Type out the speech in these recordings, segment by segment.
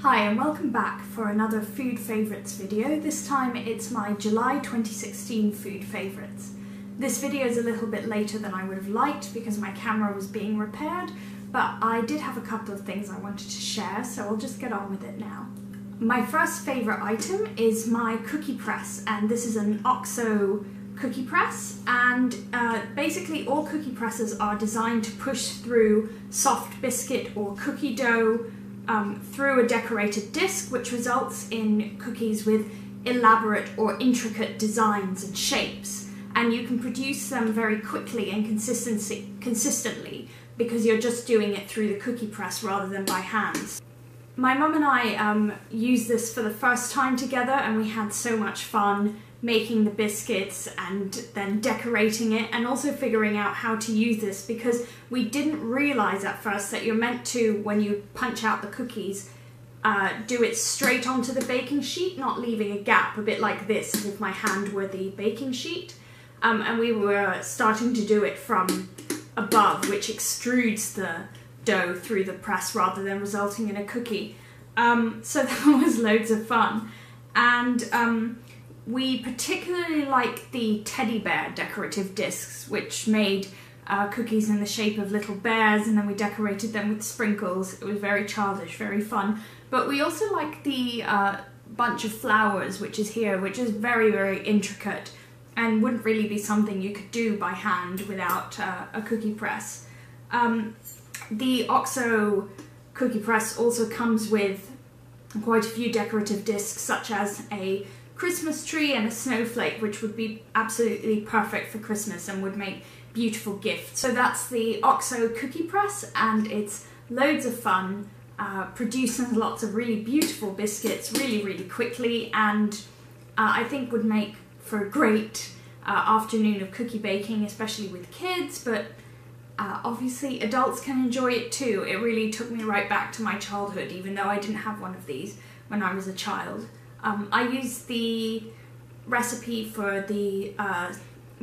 Hi and welcome back for another Food Favourites video. This time it's my July 2016 Food Favourites. This video is a little bit later than I would have liked because my camera was being repaired, but I did have a couple of things I wanted to share, so I'll just get on with it now. My first favourite item is my cookie press, and this is an OXO cookie press, and basically all cookie presses are designed to push through soft biscuit or cookie dough through a decorated disc, which results in cookies with elaborate or intricate designs and shapes, and you can produce them very quickly and consistently because you're just doing it through the cookie press rather than by hand. My mum and I used this for the first time together, and we had so much fun making the biscuits and then decorating it, and also figuring out how to use this because we didn't realise at first that you're meant to, when you punch out the cookies, do it straight onto the baking sheet, not leaving a gap, a bit like this if my hand were the baking sheet. And we were starting to do it from above, which extrudes the dough through the press rather than resulting in a cookie. So that was loads of fun. And we particularly like the teddy bear decorative discs, which made cookies in the shape of little bears, and then we decorated them with sprinkles. It was very childish, very fun. But we also like the bunch of flowers, which is here, which is very, very intricate and wouldn't really be something you could do by hand without a cookie press. The OXO cookie press also comes with quite a few decorative discs, such as a Christmas tree and a snowflake, which would be absolutely perfect for Christmas and would make beautiful gifts. So that's the OXO cookie press, and it's loads of fun, produces lots of really beautiful biscuits really, really quickly, and I think would make for a great afternoon of cookie baking, especially with kids, but obviously adults can enjoy it too. It really took me right back to my childhood, even though I didn't have one of these when I was a child. I used the recipe for the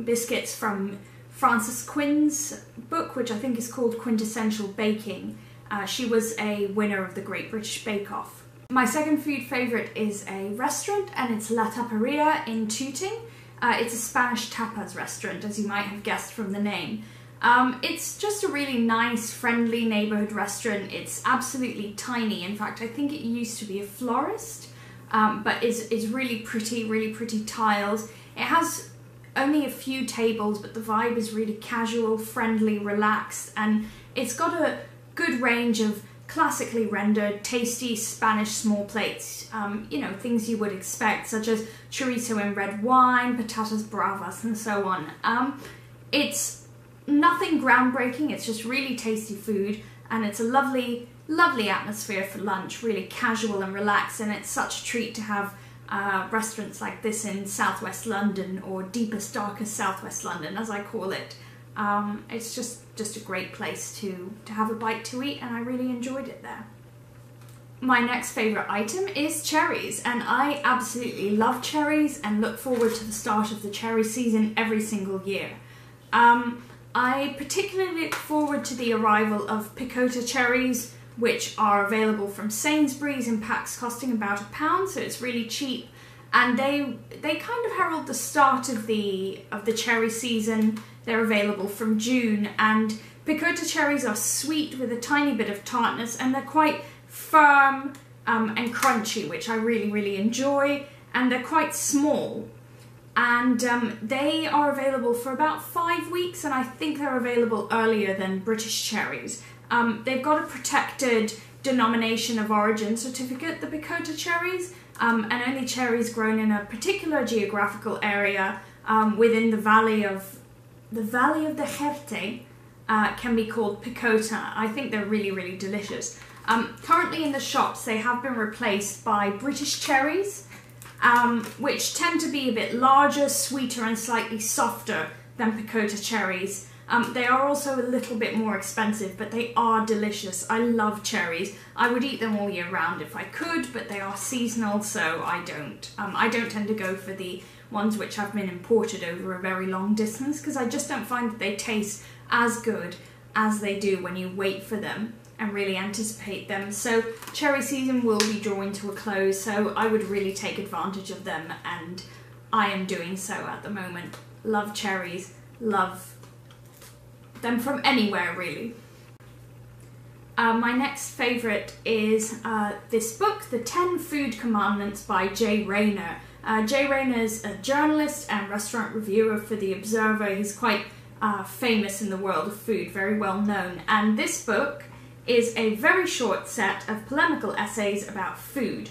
biscuits from Frances Quinn's book, which I think is called Quintessential Baking. She was a winner of the Great British Bake Off. My second food favourite is a restaurant, and it's La Taparia in Tooting. It's a Spanish tapas restaurant, as you might have guessed from the name. It's just a really nice, friendly neighbourhood restaurant. It's absolutely tiny. In fact, I think it used to be a florist. But is really pretty tiles. It has only a few tables, but the vibe is really casual, friendly, relaxed, and it's got a good range of classically rendered, tasty Spanish small plates. You know, things you would expect, such as chorizo and red wine, patatas bravas, and so on. It's nothing groundbreaking, it's just really tasty food, and it's a lovely atmosphere for lunch, really casual and relaxed, and it's such a treat to have restaurants like this in southwest London, or deepest, darkest southwest London, as I call it. It's just a great place to have a bite to eat, and I really enjoyed it there. My next favourite item is cherries, and I absolutely love cherries and look forward to the start of the cherry season every single year. I particularly look forward to the arrival of picota cherries, which are available from Sainsbury's in packs costing about £1, so it's really cheap, and they kind of herald the start of the cherry season. They're available from June, and picota cherries are sweet with a tiny bit of tartness, and they're quite firm and crunchy, which I really enjoy, and they're quite small. And they are available for about 5 weeks, and I think they're available earlier than British cherries. They've got a protected denomination of origin certificate, the picota cherries, and only cherries grown in a particular geographical area within the valley of the Jerte can be called picota. I think they're really delicious. Currently in the shops they have been replaced by British cherries, which tend to be a bit larger, sweeter, and slightly softer than picota cherries. They are also a little bit more expensive, but they are delicious. I love cherries. I would eat them all year round if I could, but they are seasonal, so I don't. I don't tend to go for the ones which have been imported over a very long distance, because I just don't find that they taste as good as they do when you wait for them and really anticipate them. So cherry season will be drawing to a close, so I would really take advantage of them, and I am doing so at the moment. Love cherries, love them from anywhere really. My next favourite is this book, The 10 Food Commandments by Jay Rayner. Jay Rayner is a journalist and restaurant reviewer for The Observer. He's quite famous in the world of food, very well known. And this book is a very short set of polemical essays about food,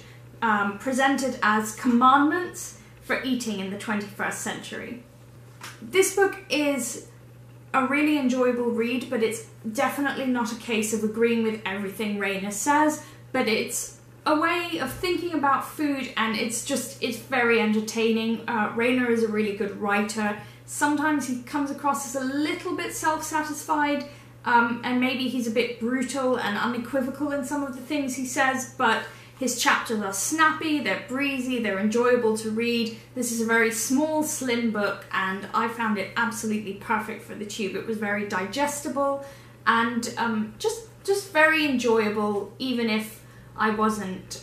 presented as commandments for eating in the 21st century. This book is a really enjoyable read, but it's definitely not a case of agreeing with everything Rayner says, but it's a way of thinking about food, and it's very entertaining. Rayner is a really good writer. Sometimes he comes across as a little bit self-satisfied, and maybe he's a bit brutal and unequivocal in some of the things he says, but his chapters are snappy, they're breezy, they're enjoyable to read. This is a very small, slim book, and I found it absolutely perfect for the tube. It was very digestible and just very enjoyable, even if I wasn't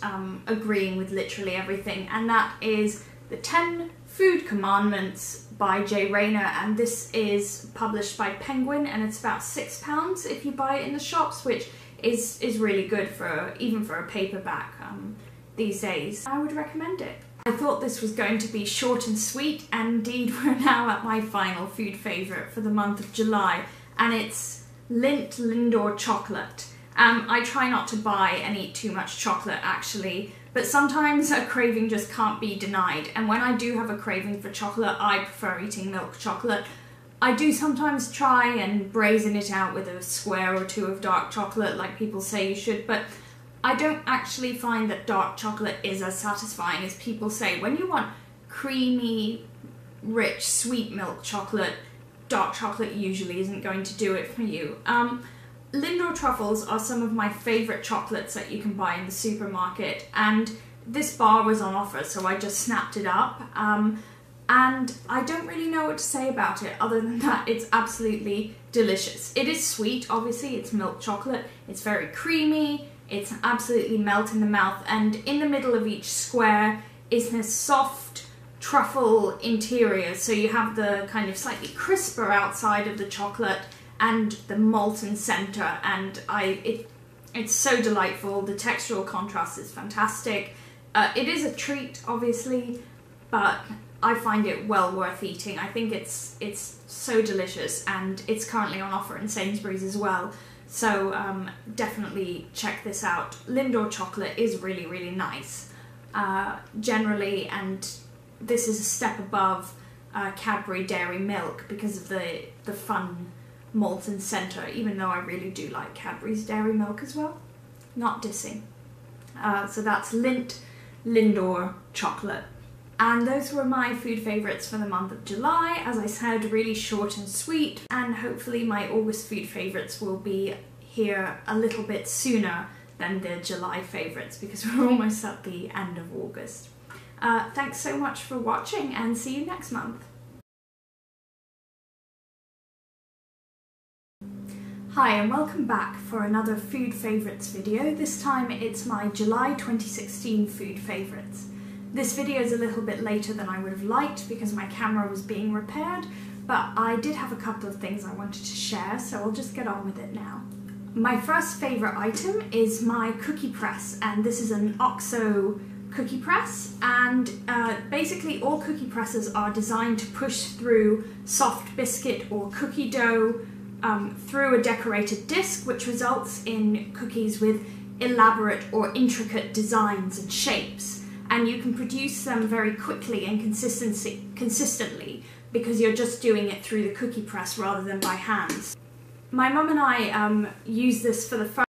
agreeing with literally everything. And that is The 10 Food Commandments by Jay Rayner, and this is published by Penguin, and it's about £6 if you buy it in the shops, which is really good for even for a paperback these days. I would recommend it. I thought this was going to be short and sweet, and indeed we're now at my final food favourite for the month of July, and it's Lindt Lindor chocolate. I try not to buy and eat too much chocolate actually, but sometimes a craving just can't be denied, and when I do have a craving for chocolate, I prefer eating milk chocolate. I do sometimes try and brazen it out with a square or two of dark chocolate like people say you should, but I don't actually find that dark chocolate is as satisfying as people say. When you want creamy, rich, sweet milk chocolate, dark chocolate usually isn't going to do it for you. Lindor truffles are some of my favourite chocolates that you can buy in the supermarket, and this bar was on offer, so I just snapped it up. And I don't really know what to say about it other than that it's absolutely delicious. It is sweet, obviously, it's milk chocolate, it's very creamy, it's absolutely melt in the mouth, and in the middle of each square is this soft truffle interior, so you have the kind of slightly crisper outside of the chocolate and the molten centre, and it's so delightful. The textural contrast is fantastic. It is a treat, obviously, but I find it well worth eating. I think it's so delicious, and it's currently on offer in Sainsbury's as well. So definitely check this out. Lindor chocolate is really, really nice generally, and this is a step above Cadbury Dairy Milk because of the fun molten centre, even though I really do like Cadbury's Dairy Milk as well. Not dissing. So that's Lindt Lindor chocolate. And those were my food favourites for the month of July. As I said, really short and sweet, and hopefully my August food favourites will be here a little bit sooner than the July favourites because we're almost at the end of August. Thanks so much for watching, and see you next month. Hi and welcome back for another food favourites video. This time it's my July 2016 food favourites. This video is a little bit later than I would have liked because my camera was being repaired, but I did have a couple of things I wanted to share, so I'll just get on with it now. My first favourite item is my cookie press, and this is an OXO cookie press, and basically all cookie presses are designed to push through soft biscuit or cookie dough through a decorated disc, which results in cookies with elaborate or intricate designs and shapes. And you can produce them very quickly and consistently because you're just doing it through the cookie press rather than by hand. My mum and I used this for the first